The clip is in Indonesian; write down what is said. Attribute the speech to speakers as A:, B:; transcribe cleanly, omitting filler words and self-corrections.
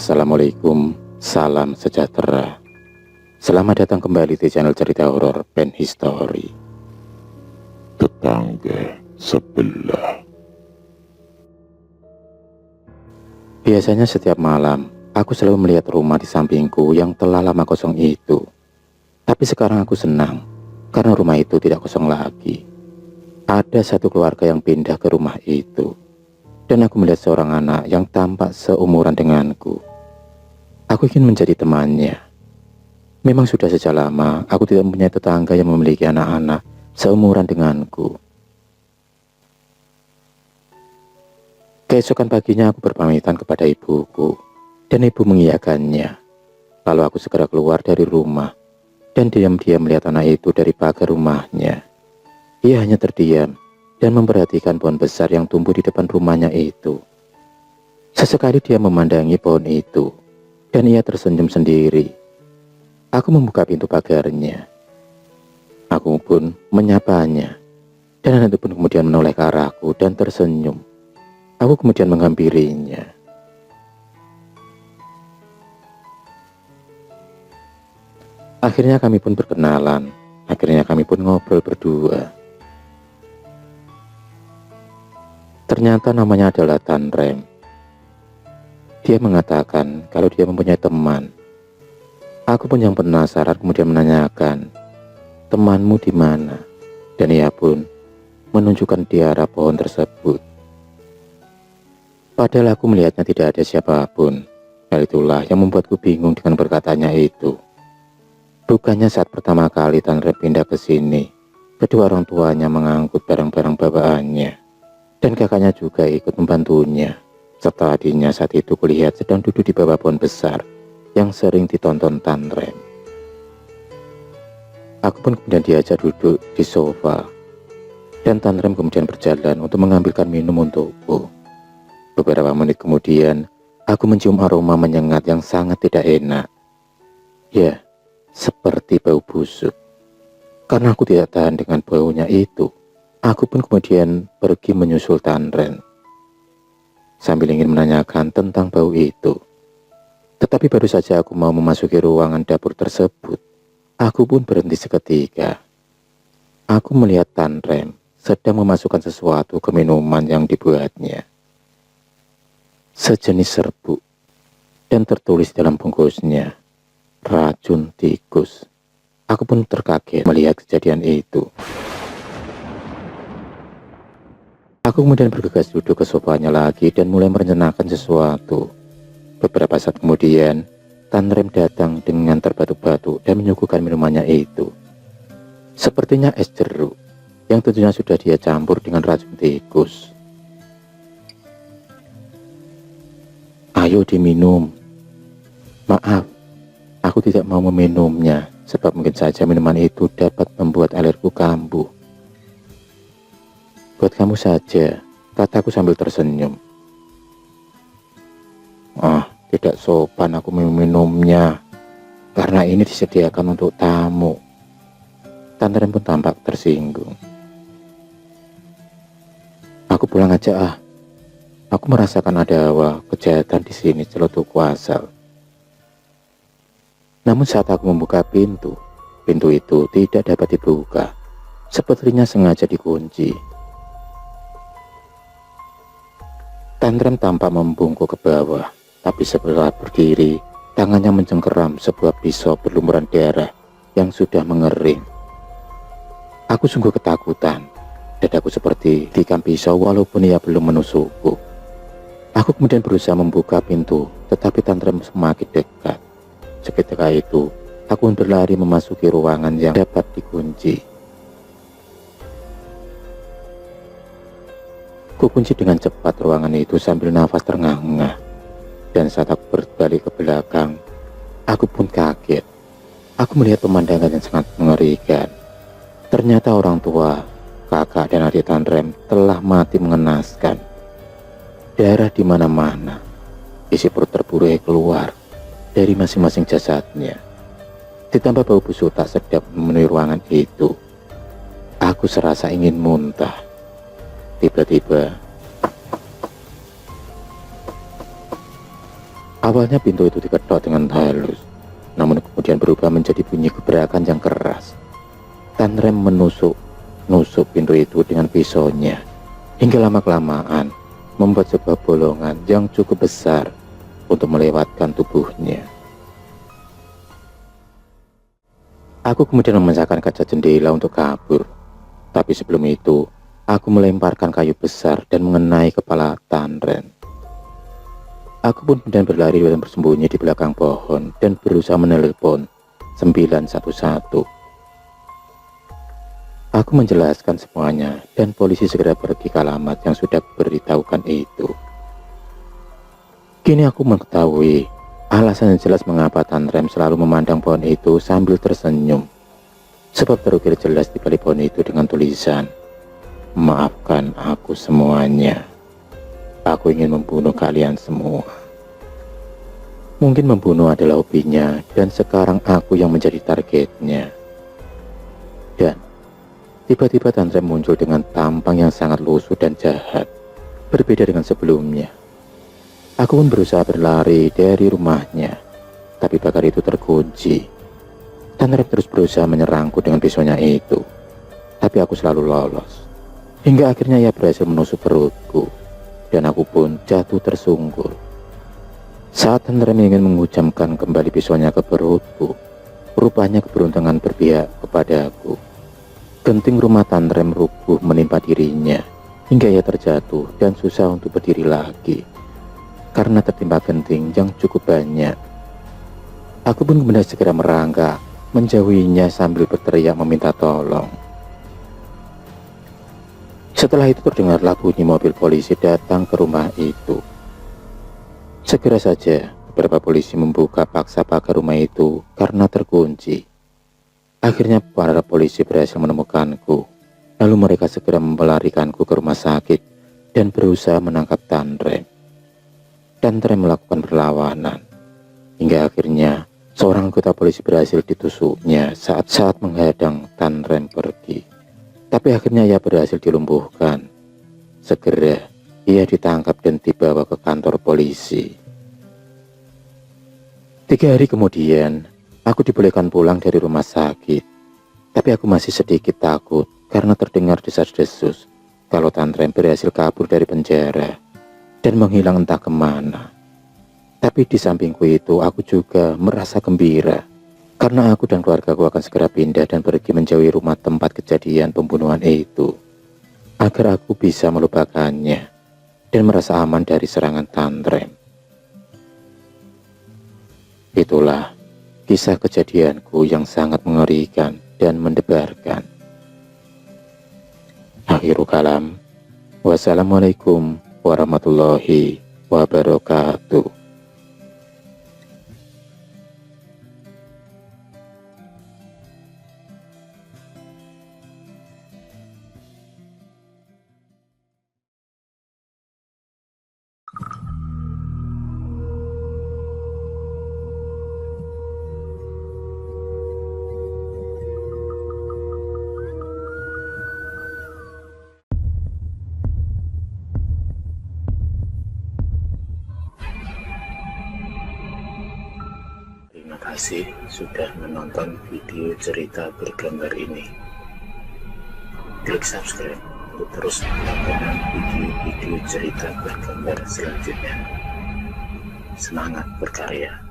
A: Assalamualaikum, salam sejahtera. Selamat datang kembali di channel cerita horor Pen History.
B: Tetangga sebelah.
A: Biasanya setiap malam, aku selalu melihat rumah di sampingku yang telah lama kosong itu. Tapi sekarang aku senang, karena rumah itu tidak kosong lagi. Ada satu keluarga yang pindah ke rumah itu. Dan aku melihat seorang anak yang tampak seumuran denganku. Aku ingin menjadi temannya. Memang sudah sejak lama aku tidak mempunyai tetangga yang memiliki anak-anak seumuran denganku. Keesokan paginya aku berpamitan kepada ibuku, dan ibu mengiyakannya. Lalu aku segera keluar dari rumah, dan diam-diam melihat anak itu dari pagar rumahnya. Ia hanya terdiam dan memperhatikan pohon besar yang tumbuh di depan rumahnya itu. Sesekali dia memandangi pohon itu, dan ia tersenyum sendiri. Aku membuka pintu pagarnya. Aku pun menyapanya, dan anak itu pun kemudian menoleh ke arahku dan tersenyum. Aku kemudian menghampirinya. Akhirnya kami pun berkenalan. Akhirnya kami pun ngobrol berdua. Ternyata namanya adalah Tanrem. Dia mengatakan kalau dia mempunyai teman. Aku pun yang penasaran kemudian menanyakan, temanmu di mana? Dan ia pun menunjukkan di arah pohon tersebut. Padahal aku melihatnya tidak ada siapapun. Hal itulah yang membuatku bingung dengan berkatanya itu. Bukannya saat pertama kali Tanrem pindah ke sini, kedua orang tuanya mengangkut barang-barang bawaannya. Dan kakaknya juga ikut membantunya, serta adiknya saat itu kulihat sedang duduk di bawah pohon besar yang sering ditonton Tanrem. Aku pun kemudian diajak duduk di sofa, dan Tanrem kemudian berjalan untuk mengambilkan minum untukku. Beberapa menit kemudian, aku mencium aroma menyengat yang sangat tidak enak. Ya, seperti bau busuk. Karena aku tidak tahan dengan baunya itu, aku pun kemudian pergi menyusul Tanrem, sambil ingin menanyakan tentang bau itu. Tetapi baru saja aku mau memasuki ruangan dapur tersebut, aku pun berhenti seketika. Aku melihat Tanrem sedang memasukkan sesuatu ke minuman yang dibuatnya. Sejenis serbuk, dan tertulis dalam bungkusnya, racun tikus. Aku pun terkaget melihat kejadian itu. Aku kemudian bergegas duduk ke sofanya lagi dan mulai merencanakan sesuatu. Beberapa saat kemudian, Tanrem datang dengan terbatu-batu dan menyuguhkan minumannya itu. Sepertinya es jeruk, yang tentunya sudah dia campur dengan racun tikus. Ayo diminum. Maaf, aku tidak mau meminumnya, sebab mungkin saja minuman itu dapat membuat alergiku kambuh. Buat kamu saja, kataku sambil tersenyum. Tidak sopan aku meminumnya, karena ini disediakan untuk tamu. Tanrem pun tampak tersinggung. Aku pulang aja. Aku merasakan ada hawa kejahatan di sini celutukku asal. Namun saat aku membuka pintu itu tidak dapat dibuka. Sepertinya sengaja dikunci. Tanrem tampak membungkuk ke bawah, tapi setelah berdiri, tangannya mencengkeram sebuah pisau berlumuran darah yang sudah mengering. Aku sungguh ketakutan. Dadaku seperti tikam pisau walaupun ia belum menusukku. Aku kemudian berusaha membuka pintu, tetapi Tanrem semakin dekat. Seketika itu, aku berlari memasuki ruangan yang dapat dikunci. Kukunci dengan cepat ruangan itu sambil nafas terengah-engah. Dan saat aku berbalik ke belakang, aku pun kaget. Aku melihat pemandangan yang sangat mengerikan. Ternyata orang tua, kakak dan adik Tanrem telah mati mengenaskan. Darah di mana-mana, isi perut terburai keluar dari masing-masing jasadnya. Ditambah bau busuk tak sedap memenuhi ruangan itu. Aku serasa ingin muntah. Tiba-tiba Awalnya pintu itu diketok dengan halus, namun kemudian berubah menjadi bunyi gebrakan yang keras. Tanrem menusuk pintu itu dengan pisaunya, hingga lama-kelamaan membuat sebuah bolongan yang cukup besar untuk melewatkan tubuhnya. Aku kemudian memecahkan kaca jendela untuk kabur, tapi sebelum itu aku melemparkan kayu besar dan mengenai kepala Tanrem. Aku pun kemudian berlari dan bersembunyi di belakang pohon dan berusaha menelepon 911. Aku menjelaskan semuanya dan polisi segera pergi ke alamat yang sudah beritahukan itu. Kini aku mengetahui alasan yang jelas mengapa Tanrem selalu memandang pohon itu sambil tersenyum. Sebab terukir jelas di balik pohon itu dengan tulisan, "Maafkan aku semuanya. Aku ingin membunuh kalian semua." Mungkin membunuh adalah hobinya dan sekarang aku yang menjadi targetnya. Dan tiba-tiba Tanrem muncul dengan tampang yang sangat lusuh dan jahat, berbeda dengan sebelumnya. Aku pun berusaha berlari dari rumahnya, tapi pagar itu terkunci. Tanrem terus berusaha menyerangku dengan pisaunya itu, tapi aku selalu lolos. Hingga akhirnya ia berhasil menusuk perutku, dan aku pun jatuh tersungkur. Saat Tanrem ingin menghujamkan kembali pisaunya ke perutku, rupanya keberuntungan berpihak kepadaku. Genting rumah Tanrem rubuh menimpa dirinya, hingga ia terjatuh dan susah untuk berdiri lagi, karena tertimpa genting yang cukup banyak. Aku pun kemudian segera merangkak, menjauhinya sambil berteriak meminta tolong. Setelah itu terdengarlah bunyi mobil polisi datang ke rumah itu. Segera saja beberapa polisi membuka paksa pagar rumah itu karena terkunci. Akhirnya para polisi berhasil menemukanku. Lalu mereka segera melarikanku ke rumah sakit dan berusaha menangkap Tanrem. Tanrem melakukan perlawanan, hingga akhirnya seorang anggota polisi berhasil ditusuknya saat menghadang Tanrem pergi. Tapi akhirnya ia berhasil dilumpuhkan. Segera ia ditangkap dan dibawa ke kantor polisi. 3 hari kemudian, aku dibolehkan pulang dari rumah sakit. Tapi aku masih sedikit takut karena terdengar desas-desus kalau Tanrem berhasil kabur dari penjara dan menghilang entah kemana. Tapi di sampingku itu aku juga merasa gembira karena aku dan keluargaku akan segera pindah dan pergi menjauhi rumah tempat kejadian pembunuhan itu, agar aku bisa melupakannya dan merasa aman dari serangan Tanrem. Itulah kisah kejadianku yang sangat mengerikan dan mendebarkan. Akhirul kalam. Wassalamualaikum warahmatullahi wabarakatuh. Terima kasih sudah menonton video cerita bergambar ini. Klik subscribe untuk terus mendapatkan video-video cerita bergambar selanjutnya. Semangat berkarya.